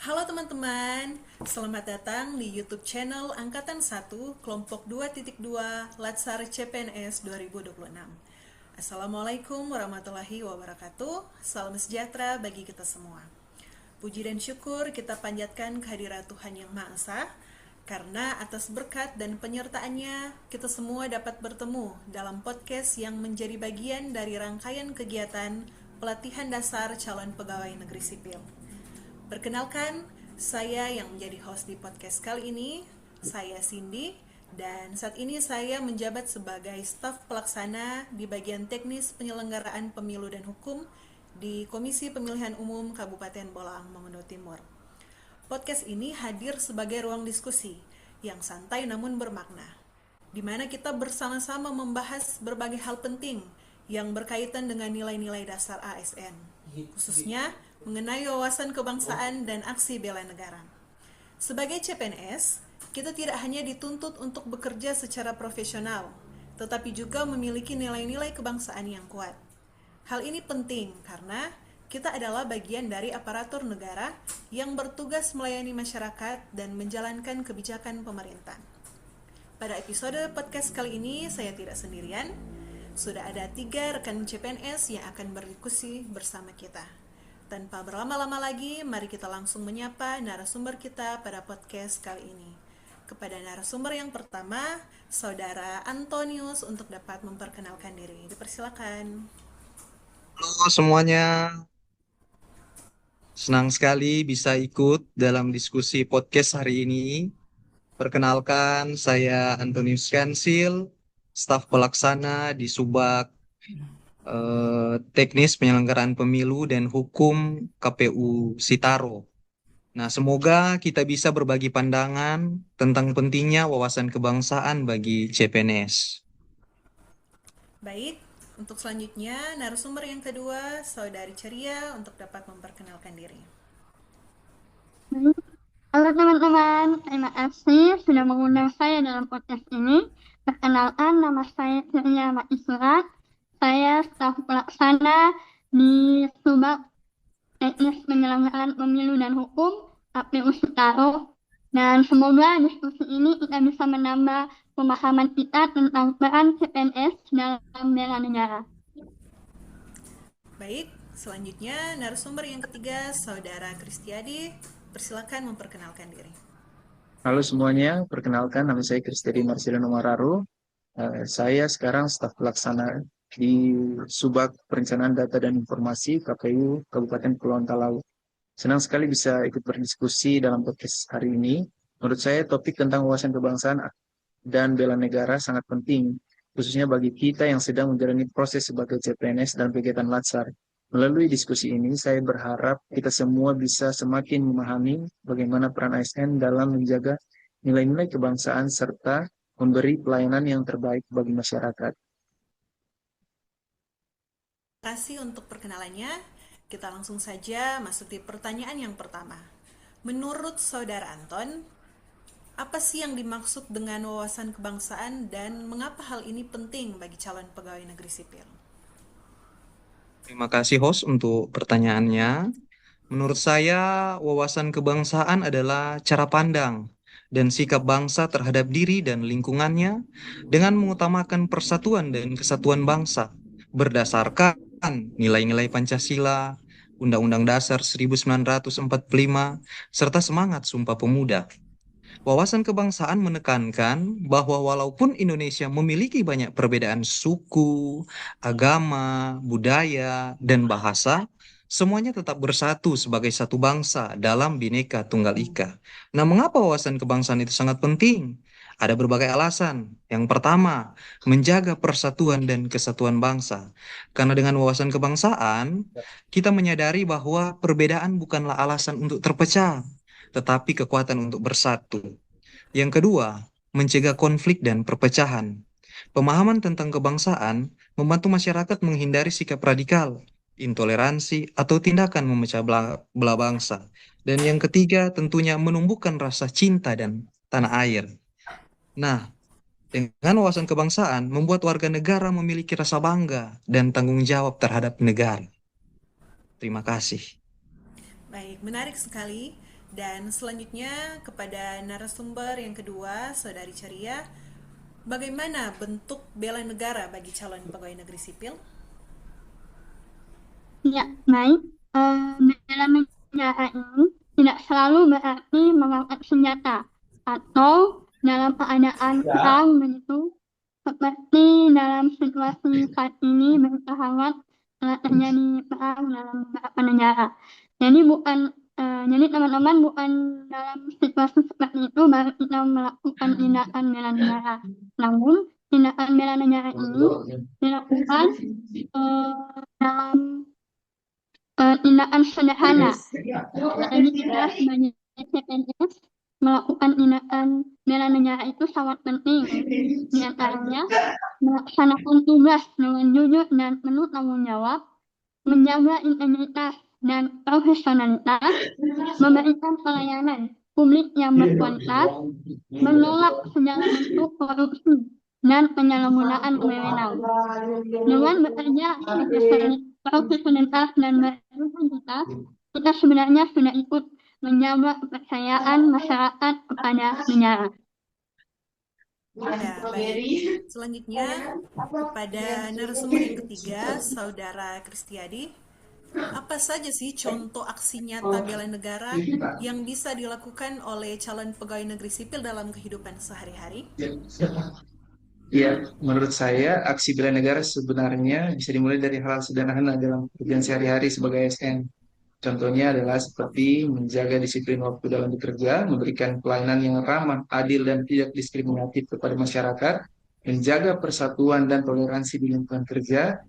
Halo teman-teman, selamat datang di YouTube channel Angkatan 1 Kelompok 2.2 Latsar CPNS 2026. Assalamualaikum warahmatullahi wabarakatuh. Salam sejahtera bagi kita semua. Puji dan syukur kita panjatkan kehadirat Tuhan Yang Maha Esa, karena atas berkat dan penyertaannya kita semua dapat bertemu dalam podcast yang menjadi bagian dari rangkaian kegiatan pelatihan dasar calon pegawai negeri sipil. Perkenalkan, saya yang menjadi host di podcast kali ini, saya Cindy, dan saat ini saya menjabat sebagai staf pelaksana di bagian teknis penyelenggaraan pemilu dan hukum di Komisi Pemilihan Umum Kabupaten Bolaang Mongondo Timur. Podcast ini hadir sebagai ruang diskusi yang santai namun bermakna, di mana kita bersama-sama membahas berbagai hal penting yang berkaitan dengan nilai-nilai dasar ASN, khususnya mengenai wawasan kebangsaan dan aksi bela negara. Sebagai CPNS, kita tidak hanya dituntut untuk bekerja secara profesional, tetapi juga memiliki nilai-nilai kebangsaan yang kuat. Hal ini penting karena kita adalah bagian dari aparatur negara yang bertugas melayani masyarakat dan menjalankan kebijakan pemerintah. Pada episode podcast kali ini, saya tidak sendirian. Sudah ada 3 rekan CPNS yang akan berdiskusi bersama kita. Tanpa berlama-lama lagi, mari kita langsung menyapa narasumber kita pada podcast kali ini. Kepada narasumber yang pertama, Saudara Antonius untuk dapat memperkenalkan diri. Dipersilakan. Halo semuanya, senang sekali bisa ikut dalam diskusi podcast hari ini. Perkenalkan, saya Antonius Kansil, staf pelaksana di Subak Teknis Penyelenggaraan Pemilu dan Hukum KPU Sitaro. Nah, semoga kita bisa berbagi pandangan tentang pentingnya wawasan kebangsaan bagi CPNS. Baik, untuk selanjutnya narasumber yang kedua, Saudari Ceria untuk dapat memperkenalkan diri. Halo teman-teman, terima kasih sudah mengundang saya dalam podcast ini. Perkenalkan, nama saya Surya Maisurat. Saya staf pelaksana di Subak Teknis Penyelenggaraan Pemilu dan Hukum KPU Sitaro. Dan semoga diskusi ini kita bisa menambah pemahaman kita tentang peran CPNS dalam bela negara. Baik, selanjutnya narasumber yang ketiga, Saudara Kristiadi. Persilakan memperkenalkan diri. Halo semuanya, perkenalkan nama saya Kristedi Marcelino Mararo. Saya sekarang staf pelaksana di Subak Perencanaan Data dan Informasi KPU Kabupaten Kepulauan Talaut. Senang sekali bisa ikut berdiskusi dalam podcast hari ini. Menurut saya topik tentang wawasan kebangsaan dan bela negara sangat penting, khususnya bagi kita yang sedang menjalani proses sebagai CPNS dan kegiatan Latsar. Melalui diskusi ini, saya berharap kita semua bisa semakin memahami bagaimana peran ASN dalam menjaga nilai-nilai kebangsaan serta memberi pelayanan yang terbaik bagi masyarakat. Terima kasih untuk perkenalannya. Kita langsung saja masuk di pertanyaan yang pertama. Menurut Saudara Anton, apa sih yang dimaksud dengan wawasan kebangsaan dan mengapa hal ini penting bagi calon pegawai negeri sipil? Terima kasih host untuk pertanyaannya. Menurut saya, wawasan kebangsaan adalah cara pandang dan sikap bangsa terhadap diri dan lingkungannya dengan mengutamakan persatuan dan kesatuan bangsa berdasarkan nilai-nilai Pancasila, Undang-Undang Dasar 1945, serta semangat Sumpah Pemuda. Wawasan kebangsaan menekankan bahwa walaupun Indonesia memiliki banyak perbedaan suku, agama, budaya, dan bahasa, semuanya tetap bersatu sebagai satu bangsa dalam Bhinneka Tunggal Ika. Nah, mengapa wawasan kebangsaan itu sangat penting? Ada berbagai alasan. Yang pertama, menjaga persatuan dan kesatuan bangsa. Karena dengan wawasan kebangsaan, kita menyadari bahwa perbedaan bukanlah alasan untuk terpecah, tetapi kekuatan untuk bersatu. Yang kedua, mencegah konflik dan perpecahan. Pemahaman tentang kebangsaan membantu masyarakat menghindari sikap radikal, intoleransi, atau tindakan memecah belah bangsa. Dan yang ketiga, tentunya menumbuhkan rasa cinta dan tanah air. Nah, dengan wawasan kebangsaan membuat warga negara memiliki rasa bangga dan tanggung jawab terhadap negara. Terima kasih. Baik, menarik sekali. Dan selanjutnya kepada narasumber yang kedua, Saudari Ceria, bagaimana bentuk bela negara bagi calon pegawai negeri sipil? Ya, baik. Bela negara ini tidak selalu berarti mengangkat senjata atau dalam keadaan perang begitu, seperti dalam situasi saat ini berita hangat telah terjadi perang dalam beberapa negara. Jadi jadi teman-teman bukan dalam situasi seperti itu baru kita melakukan tindakan bela negara. Namun tindakan bela negara ini dilakukan dalam tindakan sederhana. Jadi kita sebagai CPNS melakukan tindakan bela negara itu sangat penting. Di antaranya melaksanakan tugas dengan jujur dan penuh tanggung jawab, menjaga integritas dan profesionalitas, memberikan pelayanan publik yang berkualitas, menolak segala bentuk korupsi dan penyalahgunaan wewenang. Dengan bekerja profesionalitas dan berintegritas, kita sebenarnya sudah ikut menjaga kepercayaan masyarakat kepada negara. Ya, baik. Selanjutnya kepada narasumber yang ketiga, Saudara Kristiadi, apa saja sih contoh aksi nyata bela negara yang bisa dilakukan oleh calon pegawai negeri sipil dalam kehidupan sehari-hari? Ya, menurut saya aksi bela negara sebenarnya bisa dimulai dari hal sederhana dalam pekerjaan sehari-hari sebagai ASN. Contohnya adalah seperti menjaga disiplin waktu dalam bekerja, memberikan pelayanan yang ramah, adil, dan tidak diskriminatif kepada masyarakat, menjaga persatuan dan toleransi di lingkungan kerja,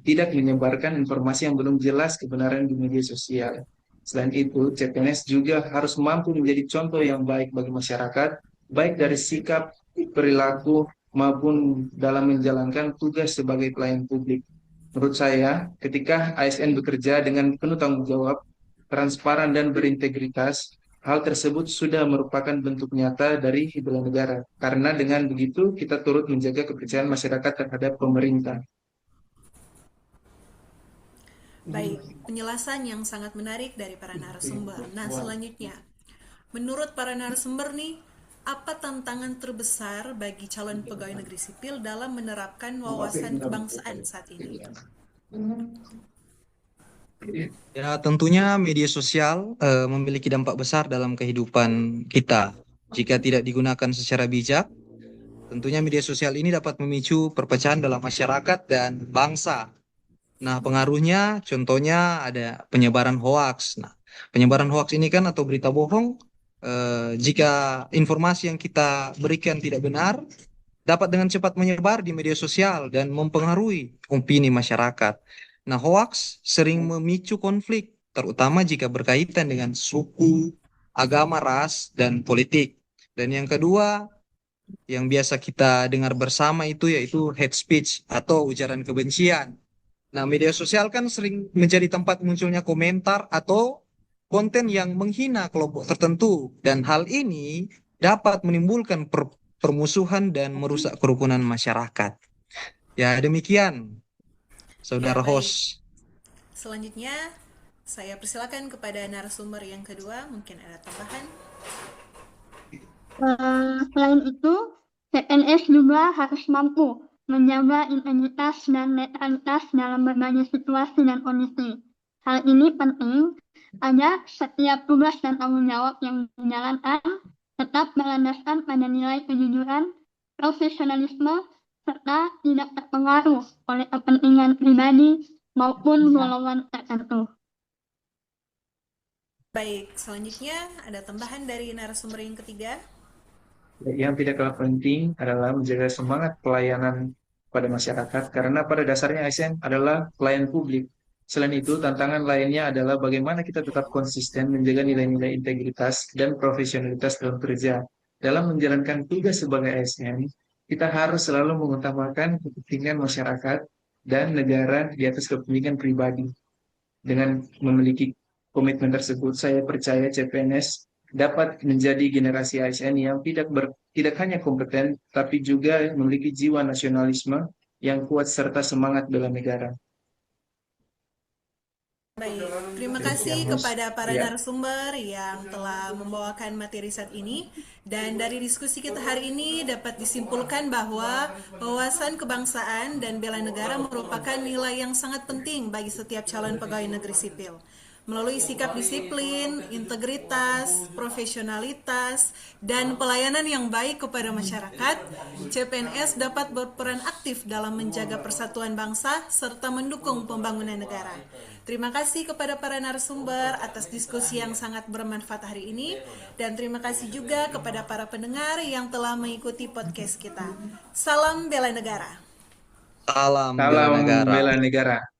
tidak menyebarkan informasi yang belum jelas kebenaran di media sosial. Selain itu, CPNS juga harus mampu menjadi contoh yang baik bagi masyarakat, baik dari sikap, perilaku, maupun dalam menjalankan tugas sebagai pelayan publik. Menurut saya, ketika ASN bekerja dengan penuh tanggung jawab, transparan dan berintegritas, hal tersebut sudah merupakan bentuk nyata dari bela negara. Karena dengan begitu, kita turut menjaga kepercayaan masyarakat terhadap pemerintah. Baik, penjelasan yang sangat menarik dari para narasumber. Nah, selanjutnya, menurut para narasumber nih, apa tantangan terbesar bagi calon pegawai negeri sipil dalam menerapkan wawasan kebangsaan saat ini? Ya, tentunya media sosial memiliki dampak besar dalam kehidupan kita. Jika tidak digunakan secara bijak, tentunya media sosial ini dapat memicu perpecahan dalam masyarakat dan bangsa. Nah, pengaruhnya contohnya ada penyebaran hoaks. Nah, penyebaran hoaks ini kan atau berita bohong, jika informasi yang kita berikan tidak benar, dapat dengan cepat menyebar di media sosial dan mempengaruhi opini masyarakat. Nah, hoaks sering memicu konflik, terutama jika berkaitan dengan suku, agama, ras, dan politik. Dan yang kedua, yang biasa kita dengar bersama itu yaitu hate speech atau ujaran kebencian. Nah, media sosial kan sering menjadi tempat munculnya komentar atau konten yang menghina kelompok tertentu, dan hal ini dapat menimbulkan permusuhan dan merusak kerukunan masyarakat. Ya, demikian, Ya, saudara baik. host. Selanjutnya, saya persilakan kepada narasumber yang kedua, mungkin ada tambahan. Selain itu, CPNS juga harus mampu menjaga integritas dan netralitas dalam berbagai situasi dan kondisi. Hal ini penting agar setiap tugas dan tanggung jawab yang dijalankan tetap berlandaskan pada nilai kejujuran, profesionalisme, serta tidak terpengaruh oleh kepentingan pribadi maupun golongan tertentu. Baik, selanjutnya ada tambahan dari narasumber yang ketiga. Yang tidak kalah penting adalah menjaga semangat pelayanan pada masyarakat, karena pada dasarnya ASN adalah pelayan publik. Selain itu, tantangan lainnya adalah bagaimana kita tetap konsisten menjaga nilai-nilai integritas dan profesionalitas dalam kerja. Dalam menjalankan tugas sebagai ASN, kita harus selalu mengutamakan kepentingan masyarakat dan negara di atas kepentingan pribadi. Dengan memiliki komitmen tersebut, saya percaya CPNS dapat menjadi generasi ASN yang tidak hanya kompeten, tapi juga memiliki jiwa nasionalisme yang kuat serta semangat bela negara. Baik, terima kasih kepada para narasumber yang telah membawakan materi saat ini. Dan dari diskusi kita hari ini dapat disimpulkan bahwa wawasan kebangsaan dan bela negara merupakan nilai yang sangat penting bagi setiap calon pegawai negeri sipil. Melalui sikap disiplin, integritas, profesionalitas, dan pelayanan yang baik kepada masyarakat, CPNS dapat berperan aktif dalam menjaga persatuan bangsa serta mendukung pembangunan negara. Terima kasih kepada para narasumber atas diskusi yang sangat bermanfaat hari ini, dan terima kasih juga kepada para pendengar yang telah mengikuti podcast kita. Salam bela negara. Salam bela Salam negara. bela negara.